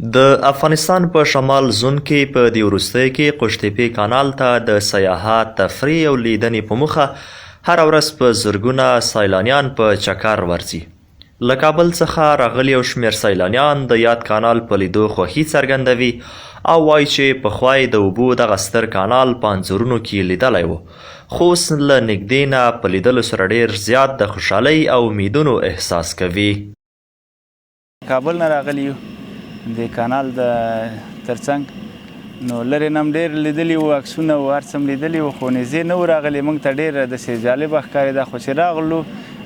د افغانستان په شمال زون کې په دې وروستیو کې قوشتېپې کانال ته د سیاحت، تفریح او لیدنې په موخه هره ورځ په زرګونه سیلانیان په چکر ورځي. له کابل څخه راغلي یو شمېر سیلانیان د یاد کانال په لیدو خوښي څرګندوي او وایي چې پخوا یې د اوبو دغه ستر کانال په انځورونو کې لیدلی و، خو اوس له نږدې نه په لیدلو سره ډېر زیات د خوشحالۍ او امیدونو احساس کوي. کابل نه راغلي یو د کانال د ترڅنګ نو لرې نه هم ډېر لیدلي وو، عکسونه و هر څه هم لیدلي وو، خو نږدې نه وو راغلي. موږ ته ډېر داسې جالبه ښکارېده، خو چې راغلو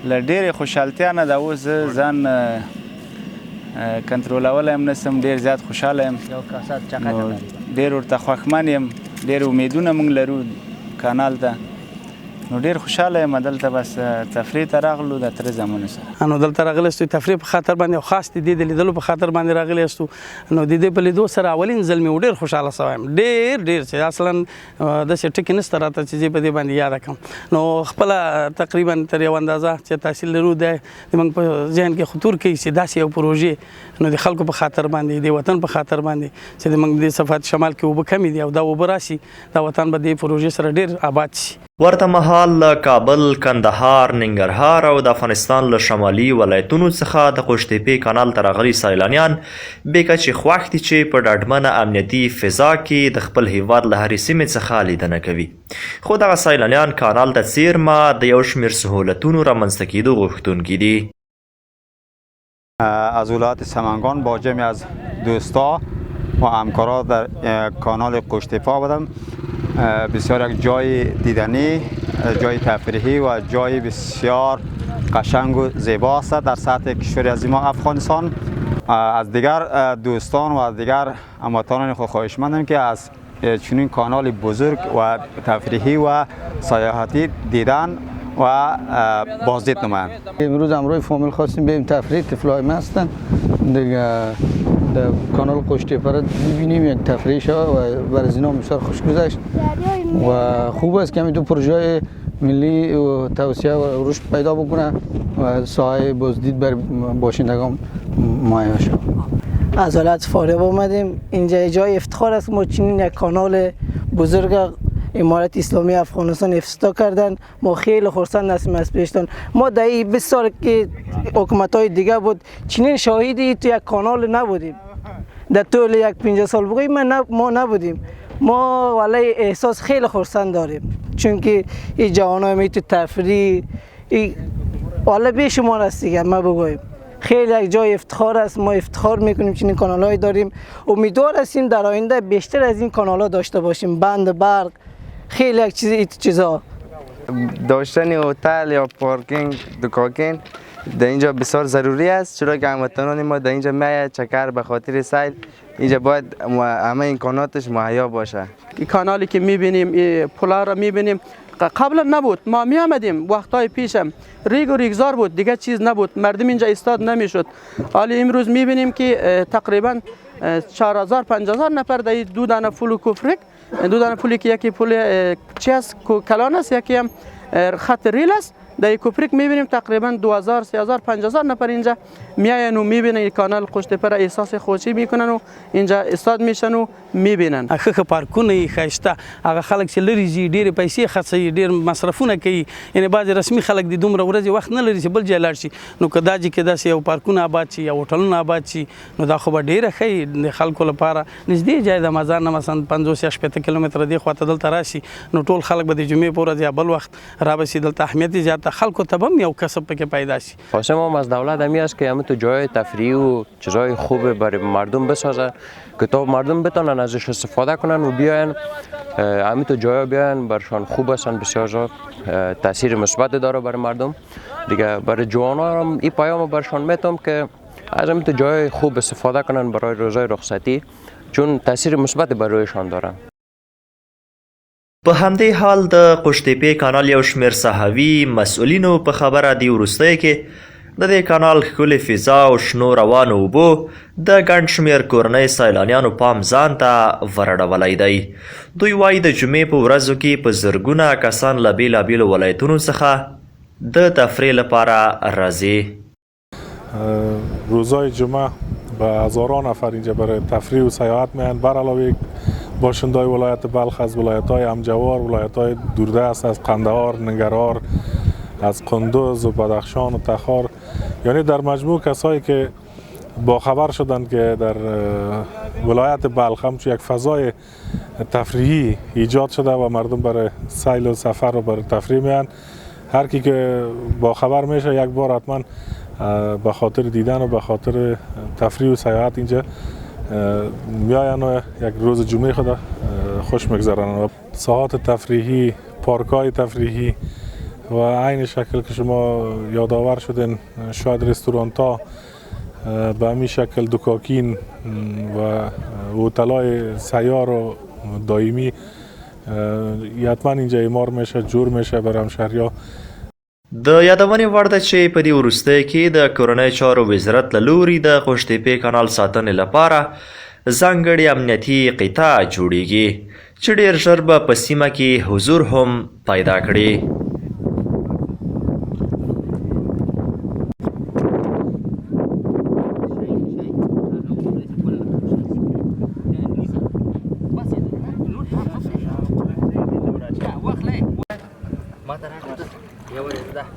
له ډېرې خوشحالتیا نه دا اوس زه ځان کنټرولولی هم نه شم، ډېر زیات خوشحاله یم، ډېر ورته خوښمن یم، ډېر امیدونه موږ لرو کانال ته، نو ډېر خوشحاله یم. دلته بس تفریح ته راغلو د تره زامنو سره. نو دلته راغلی یاستو تفریح په خاطر باندې او خاص د دې د لیدلو په خاطر باندې راغلی یاستو. نو د دې په لیدو سره اولین ځل مې ډېر خوشحاله شوی یم، ډېر چې اصلا داسې ټکي نشته راته چې زه په دې باندې یاده کړم. نو خپله تقریبا تر یو اندازه چې تحصیل لرو دی زموږ په ذهن کې خطور کوي چې داسې یو پروژې نو د خلکو په خاطر باندې د وطن په خاطر باندې چې زموږ د صفات شمال کې اوبه کمې دي او دا اوبه راشي دا وطن به د پروژې سره ډېر آباد شي. ورته مهال له کابل، کندهار، ننګرهار او د افغانستان له شمالي ولایتونو څخه د قوشتېپې کانال ته راغلي سیلانیان بې کچې خوښ دي چې په ډاډمنه امنیتي فضا کې د خپل هیواد له هرې سیمې څخه لیدنه کوي. خو دغه سیلانیان کانال ته څیرمه د یو شمېر سهولتونو رامنځته کېدو غوښتونکي دي. از ولایت سمنگان با جمعی از دوستا و همکارا در کانال قوشتېپه آمدم. بسیار یک جای دیدنی، جای تفریحی و جای بسیار قشنگ و زیبا است در سطح کشور عظیم افغانستان. از دیگر دوستان و از دیگر هموطنان خود خواهشمندم که از چنین کانال بزرگ و تفریحی و سیاحتی دیدن و بازدید نمایند. امروز همراه فامیل خواستیم بریم تفریح، طفلای ما هستن دیگه در کانال قوشتېپه را ببینیم، یک تفریح شد و برای اینا بسیار خوش گذشت و خوب است که همین دو پروژه ملی و توسعه و رشد پیدا بکنه و ساحه بازدید بر باشندگان مهیا شد. از ولایت فارغ آمدیم، اینجا جای افتخار است ما چنین یک کانال بزرگ امارت اسلامی افغانستان افتتاح کردن. ما خیلی خرسند هستیم از پیشتان. ما در این 20 سال که حکومت‌های دیگه بود چنین شاهدی تو یک کانال نبودیم، در طول یک 50 سال بگوییم ما نبودیم. ما ولی احساس خیلی خرسند داریم چون که این جوانای می تو تفریح والا بیشمار است دیگه. ما بگوییم خیلی یک جای افتخار است، ما افتخار میکنیم چنین کانال‌هایی داریم. امیدوار هستیم در آینده بیشتر از این کانال‌ها داشته باشیم، بند برق، خیلی یک چیزا. داشتن هتل یا پارکینگ، دکاکین در اینجا بسیار ضروری است، چرا که هموطنان ما در اینجا میاید چکر به خاطر سیل. اینجا باید همه امکاناتش مهیا باشه. این کانالی که میبینیم، این پلا را میبینیم، قبلا نبود. ما می آمدیم وقتای پیشم ریگ و ریگزار بود، دیگه چیز نبود، مردم اینجا استاد نمیشد. حالا امروز میبینیم که تقریبا 4000 5000 نفر در دو دانه پل و کفرک، دو دانه پلی که یکی پل چی است کلان است، یکی هم خط ریل است. در کوپریک میبینیم تقریبا 2000 3000 5000 نفر اینجا میاین و میبینن کانال قوشتېپه را احساس خوشی میکنن و اینجا استاد میشن و میبینن. ښه پارکونه ښایسته، هغه خلک چې لرې ځي ډېرې پیسې خرڅوي، ډېر مصرفونه کوي، یعنې بعضې رسمي خلک د دومره ورځې وخت نه لري چې بل ځای لاړ شي. نو که دا ځای کې داسې یو پارکونه آباد شي یا هوټلونه آباد شي نو دا خو به ډېره ښه د خلکو لپاره نږدې ځای د مزار نه مثلا 50 یا 60 کیلومتره دې خواته دلته راشي نو ټول خلک به د جمعې په ورځ یا بل وخت رابسي دلته. اهمیت زیات خلکو ته به هم یو کسب پکې پیدا شي. خواهش ما از دولت همی است که همه تو جای تفریح و چیزای خوب برای مردم بسازه که تا مردم بتونن ازش استفاده کنن و بیاین همه تو جای بیاین، برشان خوب هستن، بسیار تاثیر مثبت داره برای مردم دیگه. برای جوانان هم این پیام برشان میتونم که از همه تو جای خوب استفاده کنن برای روزهای رخصتی، چون تاثیر مثبت برایشان دارن. په همدې حال د قوشتېپې کانال یو شمېر ساحوي مسؤلینو په خبره دی وروستیو کې د دې کانال ښکلې فضا او شنو روانو اوبو د ګڼ شمېر کورنۍ سیلانیانو پام ځان ته ورړولی دی. دوی وایي د جمعې په ورځو کې په زرګونه کسان له بېلابېلو ولایتونو څخه د تفریح لپاره راځي. روزای جمعه به هزاران نفر اینجا برای تفریح و سیاحت میان. بر علاوه باشندای ولایت بلخ از ولایت‌های همجوار، ولایت‌های دوردست از قندهار، ننگرهار، از قندوز و بدخشان و تخار، یعنی در مجموع کسایی که با خبر شدند که در ولایت بلخ همچون یک فضای تفریحی ایجاد شده و مردم برای سیل و سفر و برای تفریح میان. هر کی که با خبر میشه یک بار حتما به خاطر دیدن و به خاطر تفریح و سیاحت اینجا میاین و یک روز جمعه خود خوش میگذرن. ساحات تفریحی، پارک‌های تفریحی و عین شکل که شما یادآور شدین، شاید رستوران‌ها به همین شکل دکاکین و هتل‌های سیار و دائمی حتما اینجا اعمار میشه، جوړ میشه برای همشهری‌ها. د یادونې وړ ده چې په دې وروستیو کې د کورنۍ چارو وزارت له لوري د قوشتېپې کانال ساتنې لپاره ځانګړې امنیتي قطعه جوړیږي چې ډېر ژر به په سیمه کې حضور هم پیدا کړي.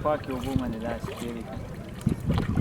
پاکې اوبه باندې داسې تېرې کړي.